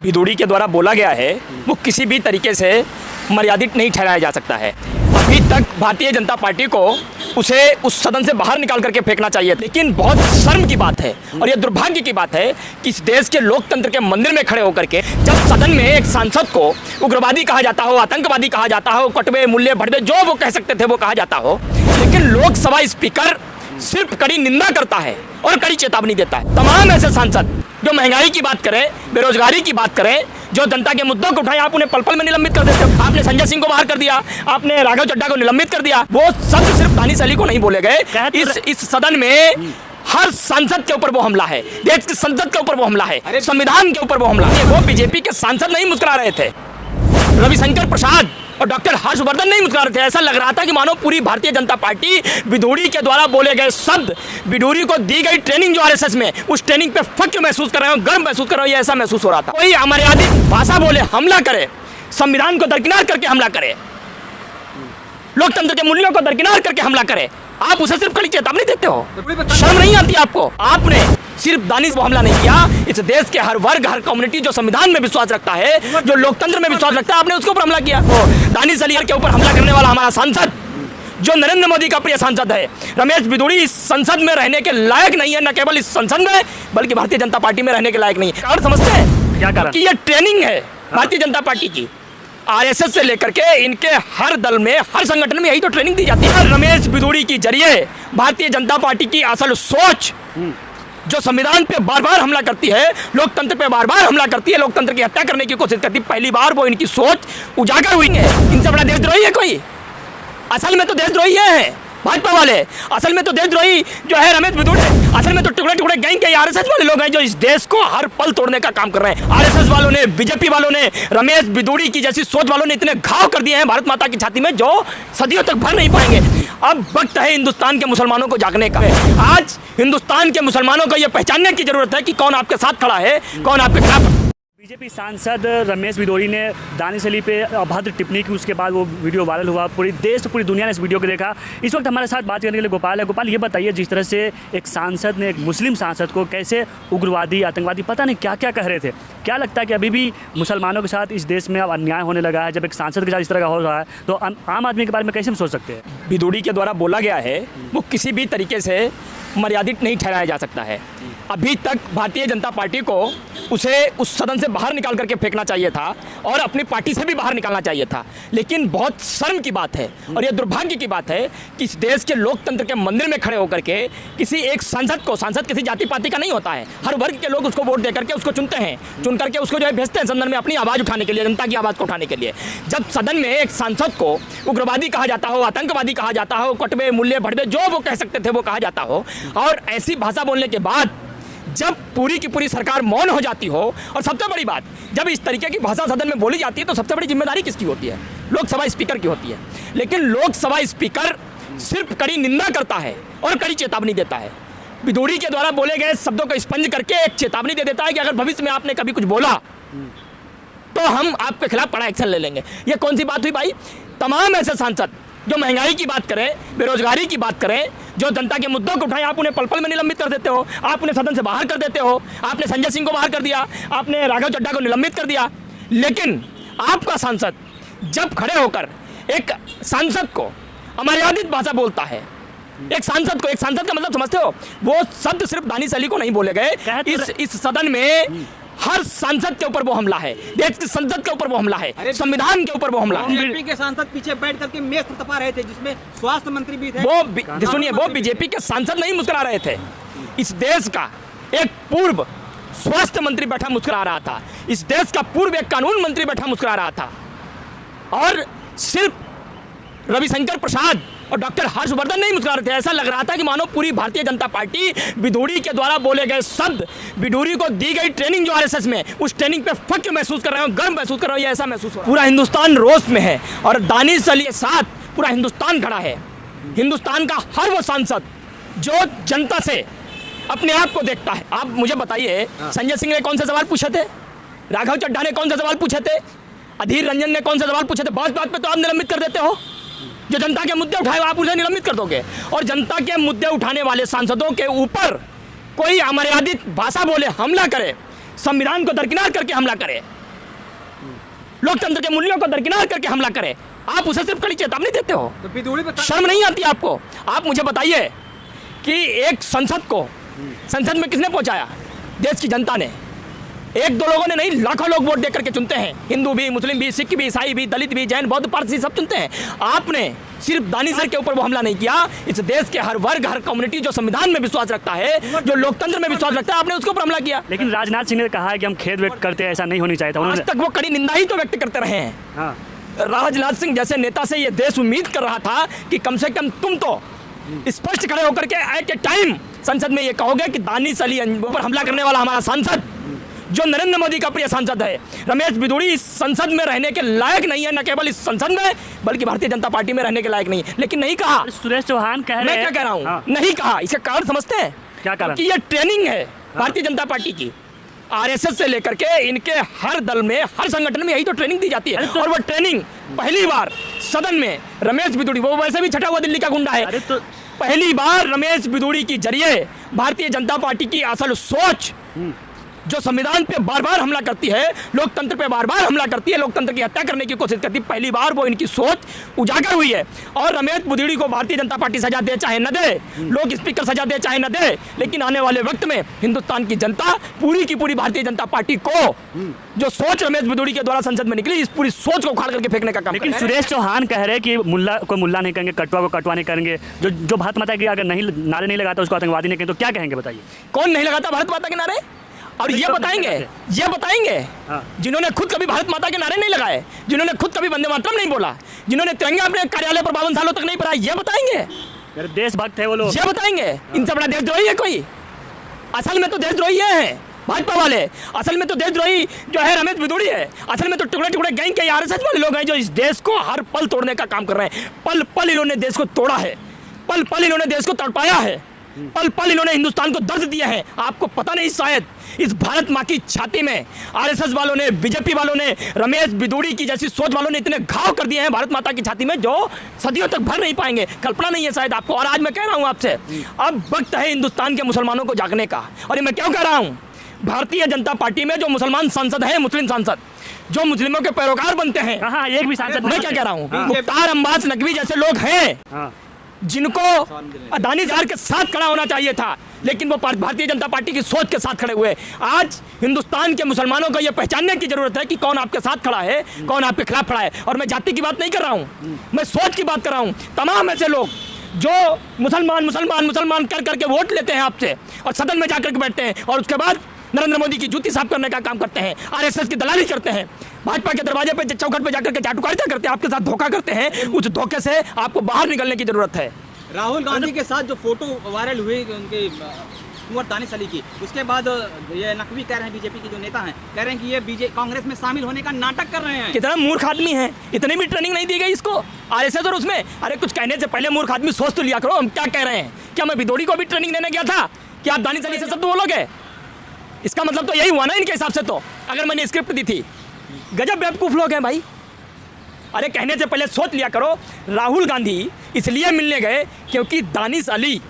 भिदोड़ी के द्वारा बोला गया है वो किसी भी तरीके से मर्यादित नहीं ठहराया जा सकता है। अभी तक भारतीय जनता पार्टी को उसे उस सदन से बाहर निकाल करके फेंकना चाहिए, लेकिन बहुत शर्म की बात है और यह दुर्भाग्य की बात है कि इस देश के लोकतंत्र के मंदिर में खड़े होकर के जब सदन में एक सांसद को उग्रवादी कहा जाता हो, आतंकवादी कहा जाता हो, कटवे मुल्ले भड़वे जो वो कह सकते थे वो कहा जाता हो, लेकिन लोकसभा स्पीकर सिर्फ कड़ी निंदा करता है और कड़ी चेतावनी देता है। तमाम ऐसे सांसद जो महंगाई की बात करें, बेरोजगारी की बात करें, जो जनता के मुद्दों को उठाए, आप उन्हें पल पल में निलंबित कर देते हो। आपने संजय सिंह को बाहर कर दिया, आपने राघव चड्ढा को निलंबित कर दिया। वो शब्द सिर्फ दानिश अली को नहीं बोले गए, इस सदन में हर सांसद के ऊपर वो हमला है, देश की संसद के ऊपर वो हमला है, संविधान के ऊपर वो हमला है। वो बीजेपी के सांसद नहीं मुस्कुरा रहे थे, रविशंकर प्रसाद और डॉक्टर हर्षवर्धन नहीं मुस्कुरा रहे थे। ऐसा लग रहा था कि मानो पूरी भारतीय जनता पार्टी भिदोड़ी के द्वारा बोले गए शब्द, भिदोड़ी को दी गई ट्रेनिंग जो आरएसएस में, उस ट्रेनिंग पे फक्र महसूस कर रहे हो, गर्व महसूस कर रहे हो, ये ऐसा महसूस हो रहा था। कोई अमर्यादित भाषा बोले, हमला करे, संविधान को दरकिनार करके हमला करे, लोकतंत्र के मूल्यों को दरकिनार करके हमला करे, आप उसे सिर्फ कड़ी चेतावनी देते हो। शर्म नहीं आती आपको? आपने सिर्फ दानिश को हमला नहीं किया, इस देश के हर वर्ग, हर कम्युनिटी जो संविधान में विश्वास रखता है, जो लोकतंत्र में विश्वास रखता है, आपने उसके ऊपर हमला किया। दानिश अली के ऊपर हमला करने वाला हमारा सांसद, जो नरेंद्र मोदी का प्रिय सांसद है, रमेश भिदोड़ी, इस संसद में रहने के लायक नहीं है। न केवल इस संसद में बल्कि भारतीय जनता पार्टी में रहने के लायक नहीं है। और समझते हैं क्या कारण? कि ये ट्रेनिंग है भारतीय जनता पार्टी की, आरएसएस से लेकर के इनके हर दल में, हर संगठन में यही तो ट्रेनिंग दी जाती है। रमेश भिदोड़ी की जरिए भारतीय जनता पार्टी की असल सोच, जो संविधान पे बार बार हमला करती है, लोकतंत्र पे बार बार हमला करती है, लोकतंत्र की हत्या करने की कोशिश करती है, पहली बार वो इनकी सोच उजागर हुई है। इनसे बड़ा देशद्रोही है कोई? असल में तो देशद्रोही है भाजपा वाले, असल में तो देशद्रोही जो है रमेश भिदोड़ी, असल में तो टुकड़े टुकड़े गैंग के आरएसएस वाले लोग हैं जो इस देश को हर पल तोड़ने का काम कर रहे हैं। आरएसएस वालों ने, बीजेपी वालों ने, रमेश भिदोड़ी की जैसी सोच वालों ने इतने घाव कर दिए हैं भारत माता की छाती में जो सदियों तक भर नहीं पाएंगे। अब वक्त है हिंदुस्तान के मुसलमानों को जागने का। आज हिंदुस्तान के मुसलमानों को यह पहचानने की जरूरत है कि कौन आपके साथ खड़ा है, कौन आपके खिलाफ। बीजेपी सांसद रमेश भिदोड़ी ने दानिश अली पे अभद्र टिप्पणी की, उसके बाद वो वीडियो वायरल हुआ, पूरी देश पूरी दुनिया ने इस वीडियो को देखा। इस वक्त हमारे साथ बात करने के लिए गोपाल है। गोपाल, ये बताइए, जिस तरह से एक सांसद ने एक मुस्लिम सांसद को कैसे उग्रवादी, आतंकवादी, पता नहीं क्या क्या कह रहे थे, क्या लगता है कि अभी भी मुसलमानों के साथ इस देश में अब अन्याय होने लगा है? जब एक सांसद के साथ इस तरह का हो रहा है तो आम आदमी के बारे में कैसे हम सोच सकते हैं? भिदोड़ी के द्वारा बोला गया है वो किसी भी तरीके से मर्यादित नहीं ठहराया जा सकता है। अभी तक भारतीय जनता पार्टी को उसे उस सदन से बाहर निकाल करके फेंकना चाहिए था और अपनी पार्टी से भी बाहर निकालना चाहिए था, लेकिन बहुत शर्म की बात है और यह दुर्भाग्य की बात है कि इस देश के लोकतंत्र के मंदिर में खड़े होकर के किसी एक सांसद को, सांसद किसी जाति पाति का नहीं होता है, हर वर्ग के लोग उसको वोट दे करके उसको चुनते हैं, चुन करके उसको जो है भेजते हैं सदन में अपनी आवाज़ उठाने के लिए, जनता की आवाज़ को उठाने के लिए। जब सदन में एक सांसद को उग्रवादी कहा जाता हो, आतंकवादी कहा जाता हो, कटवे मुल्ले भड़वे जो वो कह सकते थे वो कहा जाता हो, और ऐसी भाषा बोलने के बाद जब पूरी की पूरी सरकार मौन हो जाती हो, और सबसे बड़ी बात, जब इस तरीके की भाषा सदन में बोली जाती है तो सबसे बड़ी जिम्मेदारी किसकी होती है? लोकसभा स्पीकर की होती है। लेकिन लोकसभा स्पीकर सिर्फ कड़ी निंदा करता है और कड़ी चेतावनी देता है। भिदोड़ी के द्वारा बोले गए शब्दों को स्पंज करके एक चेतावनी दे देता है कि अगर भविष्य में आपने कभी कुछ बोला तो हम आपके खिलाफ कड़ा एक्शन ले लेंगे। ये कौन सी बात हुई भाई? तमाम ऐसे सांसद जो महंगाई की बात करें, बेरोजगारी की बात करें, जो जनता के मुद्दों को उठाए, आप उन्हें पल पल में निलंबित कर देते हो, आप उन्हें सदन से बाहर कर देते हो। आपने संजय सिंह को बाहर कर दिया, आपने राघव चड्ढा को निलंबित कर दिया, लेकिन आपका सांसद जब खड़े होकर एक सांसद को अमर्यादित भाषा बोलता है, एक सांसद का मतलब समझते हो? वो शब्द सिर्फ दानिश अली को नहीं बोले गए, इस सदन में हर सांसद के ऊपर वो हमला है, देश की संसद के ऊपर वो हमला है, संविधान के ऊपर वो हमला है। बीजेपी के सांसद पीछे बैठ करके मेज तपा रहे थे, जिसमें स्वास्थ्य मंत्री भी थे। वो सुनिए, वो बीजेपी के सांसद नहीं मुस्कुरा रहे थे, इस देश का एक पूर्व स्वास्थ्य मंत्री बैठा मुस्कुरा रहा था, इस देश का पूर्व एक कानून मंत्री बैठा मुस्कुरा रहा था, और सिर्फ रविशंकर प्रसाद और डॉक्टर हर्षवर्धन नहीं मुस्कुरा रहे थे। ऐसा लग रहा था कि मानो पूरी भारतीय जनता पार्टी भिदोड़ी के द्वारा बोले गए शब्द, भिदोड़ी को दी गई ट्रेनिंग जो आरएसएस में, उस ट्रेनिंग पे फक्र महसूस कर रहे हो, गर्व महसूस कर रहे हो, ये ऐसा महसूस हो रहा है। पूरा हिंदुस्तान रोष में है और दानिश अली के साथ पूरा हिंदुस्तान खड़ा है। हिंदुस्तान का हर वो सांसद जो जनता से अपने आप को देखता है। आप मुझे बताइए, संजय सिंह ने कौन से सवाल पूछे थे? राघव चड्ढा ने कौन से सवाल पूछे थे? अधीर रंजन ने कौन से सवाल पूछे थे? बात बात पे तो आप निलंबित कर देते हो। जो जनता के मुद्दे उठाए आप उसे निलंबित कर दोगे, और जनता के मुद्दे उठाने वाले सांसदों के ऊपर कोई अमर्यादित भाषा बोले, हमला करे, संविधान को दरकिनार करके हमला करे, लोकतंत्र के मूल्यों को दरकिनार करके हमला करे, आप उसे सिर्फ कड़ी चेतावनी देते हो? तो बिदुड़ी पे शर्म नहीं आती आपको? आप मुझे बताइए कि एक संसद में किसने पहुंचाया? देश की जनता ने। एक दो लोगों ने नहीं, लाखों लोग वोट दे करके चुनते हैं। हिंदू भी, मुस्लिम भी, सिख भी, ईसाई भी, दलित भी, जैन, बौद्ध, पारसी सब चुनते हैं। आपने सिर्फ दानिशर के ऊपर वो हमला नहीं किया, इस देश के हर वर्ग, हर कम्युनिटी जो संविधान में विश्वास रखता है, जो लोकतंत्र में विश्वास रखता है, आपने उसके ऊपर हमला किया। लेकिन राजनाथ सिंह ने कहा है कि हम खेद व्यक्त करते हैं, ऐसा नहीं होनी चाहिए था। आज उन्होंने तक वो कड़ी निंदा ही तो व्यक्त करते रहे हैं। हाँ, राजनाथ सिंह जैसे नेता से ये देश उम्मीद कर रहा था कि कम से कम तुम तो स्पष्ट खड़े होकर के एट ए टाइम संसद में ये कहोगे कि दानिश अली पर हमला करने वाला हमारा सांसद, जो नरेंद्र मोदी का प्रिय सांसद है, रमेश बिदुड़ी, इस संसद में रहने के लायक नहीं है। न केवल इस संसद में बल्कि भारतीय जनता पार्टी में रहने के लायक नहीं है। लेकिन नहीं कहा। सुरेश चौहान कह रहे मैं हैं, क्या कह रहा हूँ? हाँ, नहीं कहा। इसका कारण समझते हैं? क्या कारण? कि ये ट्रेनिंग है भारतीय जनता पार्टी की। आरएसएस से लेकर के इनके हर दल में, हर संगठन में यही तो ट्रेनिंग दी जाती है। और वो ट्रेनिंग पहली बार सदन में रमेश बिदुड़ी, वो वैसे भी छटा हुआ दिल्ली का गुंडा है, अरे तो पहली बार रमेश बिदुड़ी की जरिए भारतीय जनता पार्टी की असल सोच, जो संविधान पे बार बार हमला करती है, लोकतंत्र पे बार बार हमला करती है, लोकतंत्र की हत्या करने की कोशिश करती है, पहली बार वो इनकी सोच उजागर हुई है। और रमेश बिदुड़ी को भारतीय जनता पार्टी सजा दे चाहे न दे, लोक स्पीकर सजा दे चाहे न दे, लेकिन आने वाले वक्त में हिंदुस्तान की जनता पूरी की पूरी भारतीय जनता पार्टी को, जो सोच रमेश बिदुड़ी के द्वारा संसद में निकली, इस पूरी सोच को उखाड़ करके फेंकने का काम लेकिन करेगा। सुरेश चौहान कह रहे हैं कि मुल्ला को मुल्ला नहीं कहेंगे, कटवा को कटवा नहीं करेंगे, जो भारत माता की अगर नहीं नारे नहीं लगाता उसको आतंकवादी नहीं कहेंगे, तो क्या कहेंगे बताइए? कौन नहीं लगाता भारत माता के नारे? और ये बताएंगे हाँ। जिन्होंने खुद कभी भारत माता के नारे नहीं लगाए, जिन्होंने खुद कभी वंदे मातरम नहीं बोला, जिन्होंने तिरंगा अपने कार्यालय पर 52 सालों तक नहीं फहराया, ये बताएंगे? अरे देशभक्त है वो लोग। ये बताएंगे? इनसे बड़ा देशद्रोही है कोई? असल में तो देशद्रोही ये है भाजपा वाले, असल में तो देशद्रोही जो है रमेश बिदुड़ी है, असल में तो टुकड़े टुकड़े गैंग के आरएसएस वाले लोग हैं जो इस देश को हर पल तोड़ने का काम कर रहे हैं। पल पल इन्होंने देश को तोड़ा है, पल पल इन्होंने देश को तड़पाया है, पल पल इन्होंने हिंदुस्तान को दर्द दिया है। आपको पता नहीं शायद इस भारत माँ की छाती में आरएसएस वालों ने, बीजेपी वालों ने, रमेश बिदुड़ी की जैसी सोच वालों ने इतने घाव कर दिए हैं भारत माता की छाती में, जो सदियों तक भर नहीं पाएंगे। कल्पना नहीं है शायद आपको। और आज मैं कह रहा हूँ आपसे, अब वक्त है हिंदुस्तान के मुसलमानों को जागने का। और ये मैं क्यों कह रहा हूँ? भारतीय जनता पार्टी में जो मुसलमान सांसद हैं, मुस्लिम सांसद, जो मुस्लिमों के पैरोकार बनते हैं, हाँ, एक भी सांसद मैं क्या कह रहा हूँ, मुख्तार अब्बास नकवी जैसे लोग हैं जिनको दानिशर के साथ खड़ा होना चाहिए था, लेकिन वो भारतीय जनता पार्टी की सोच के साथ खड़े हुए। आज हिंदुस्तान के मुसलमानों को ये पहचानने की जरूरत है कि कौन आपके साथ खड़ा है, कौन आपके खिलाफ खड़ा है। और मैं जाति की बात नहीं कर रहा हूँ, मैं सोच की बात कर रहा हूँ। तमाम ऐसे लोग जो मुसलमान मुसलमान मुसलमान कर करके वोट लेते हैं आपसे और सदन में जाकर के बैठते हैं और उसके बाद नरेंद्र मोदी की जूती साफ करने का काम करते हैं, आरएसएस की दलाली करते हैं, भाजपा के दरवाजे पे चौखट पे जाकर के चाटुकारिता करते हैं, आपके साथ धोखा करते हैं। उस धोखे से आपको बाहर निकलने की जरूरत है। राहुल गांधी के साथ जो फोटो वायरल हुई उनके कुंवर दानिश अली की, उसके बाद ये नकवी कह रहे हैं, बीजेपी के जो नेता हैं कह रहे हैं कि ये कांग्रेस में शामिल होने का नाटक कर रहे हैं। कितना मूर्ख आदमी है, इतनी भी ट्रेनिंग नहीं दी गई इसको आरएसएस और उसमें। अरे कुछ कहने से पहले मूर्ख आदमी सोच तो लिया करो, हम क्या कह रहे हैं। क्या मैं बिदुड़ी को भी ट्रेनिंग देने गया था कि आप दानिश अली से शब्द बोलोगे? इसका मतलब तो यही हुआ ना इनके हिसाब से। तो अगर मैंने स्क्रिप्ट दी थी, गजब बेवकूफ लोग हैं भाई। अरे कहने से पहले सोच लिया करो। राहुल गांधी इसलिए मिलने गए क्योंकि दानिश अली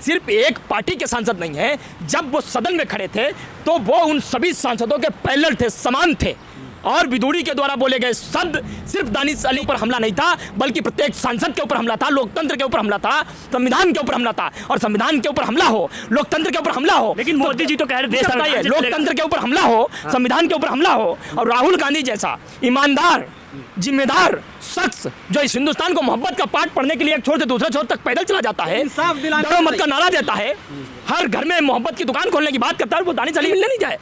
सिर्फ एक पार्टी के सांसद नहीं है। जब वो सदन में खड़े थे तो वो उन सभी सांसदों के पैरेलल थे, समान थे। और बिदुड़ी के द्वारा बोले गए शब्द सिर्फ दानिश अली पर हमला नहीं था, बल्कि प्रत्येक सांसद के ऊपर हमला था, लोकतंत्र के ऊपर हमला था, संविधान के ऊपर हमला था। और संविधान के ऊपर हमला हो, लोकतंत्र के ऊपर हमला हो, लेकिन मोदी जी तो कह रहे देश लोकतंत्र के ऊपर हमला हो, संविधान के ऊपर हमला हो, और राहुल गांधी जैसा ईमानदार जिम्मेदार शख्स जो इस हिंदुस्तान को मोहब्बत का पाठ पढ़ने के लिए एक छोर से दूसरे छोर तक पैदल चला जाता है, डरो मत का नारा देता है, हर घर में मोहब्बत की दुकान खोलने की बात करता है, वो दानिश अली मिलने नहीं जाए।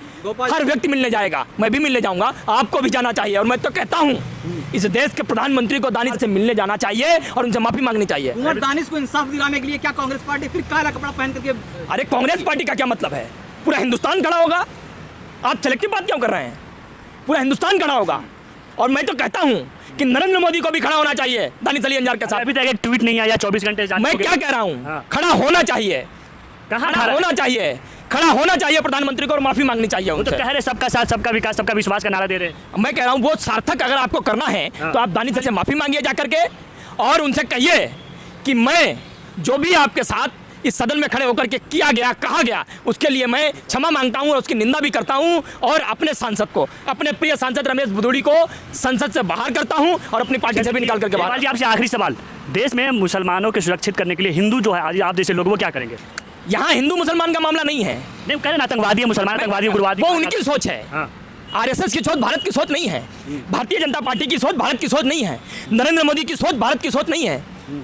हर व्यक्ति मिलने जाएगा, मैं भी मिलने जाऊंगा, आपको भी जाना चाहिए। और मैं तो कहता हूं इस देश के प्रधानमंत्री को दानिश से मिलने जाना चाहिए और उनसे माफी मांगनी चाहिए। दानिश को इंसाफ दिलाने के लिए क्या कांग्रेस पार्टी फिर काला कपड़ा पहन करके? अरे कांग्रेस पार्टी का क्या मतलब है? पूरा हिंदुस्तान खड़ा होगा। आप सेलेक्टिव बात क्यों कर रहे हैं? पूरा हिंदुस्तान खड़ा होगा। और मैं तो कहता हूं कि नरेंद्र मोदी को भी खड़ा होना चाहिए दानिश अली अंजार के साथ। अभी तक एक ट्वीट नहीं आया 24 घंटे। मैं क्या कह रहा हूं, खड़ा होना चाहिए, खड़ा होना चाहिए, खड़ा होना चाहिए प्रधानमंत्री को और माफी मांगनी चाहिए उनसे। तो कह रहे सबका साथ, सबका विकास, सबका विश्वास का नारा दे रहे। मैं कह रहा हूं वो सार्थक अगर आपको करना है तो आप दानिश से माफी मांगिए जाकर के और उनसे कहिए कि मैं जो भी आपके साथ इस सदन में खड़े होकर के किया गया, कहा गया, उसके लिए मैं क्षमा मांगता हूं और उसकी निंदा भी करता हूं और अपने सांसद को, अपने प्रिय सांसद रमेश भदौड़ी को संसद से बाहर करता हूं और अपनी पार्टी से भी निकाल करके बाहर। जी आपसे आखिरी सवाल, देश में मुसलमानों को सुरक्षित करने के लिए हिंदू जो है आज आप जैसे लोग वो क्या करेंगे? यहाँ हिंदू मुसलमान का मामला नहीं है, नहीं कह रहे ना आतंकवादी है, मुसलमान आतंकवादी उग्रवादी, वो उनकी सोच है। हाँ। आरएसएस की सोच भारत की सोच नहीं है, भारतीय जनता पार्टी की सोच भारत की सोच नहीं है, नरेंद्र मोदी की सोच भारत की सोच नहीं है।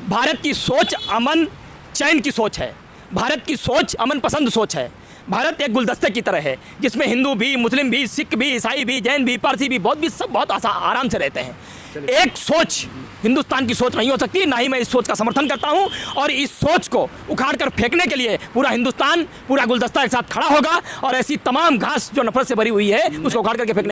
भारत की सोच अमन चैन की सोच है, भारत की सोच अमन पसंद सोच है। भारत एक गुलदस्ते की तरह है जिसमें हिंदू भी, मुस्लिम भी, सिख भी, ईसाई भी, जैन भी, पारसी भी, बौद्ध भी, सब बहुत आराम से रहते हैं। एक सोच हिंदुस्तान की सोच नहीं हो सकती, ना ही मैं इस सोच का समर्थन करता हूं और इस सोच को उखाड़ कर फेंकने के लिए पूरा हिंदुस्तान, पूरा गुलदस्ता एक साथ खड़ा होगा और ऐसी तमाम घास जो नफरत से भरी हुई है उसको उखाड़ करके फेंकने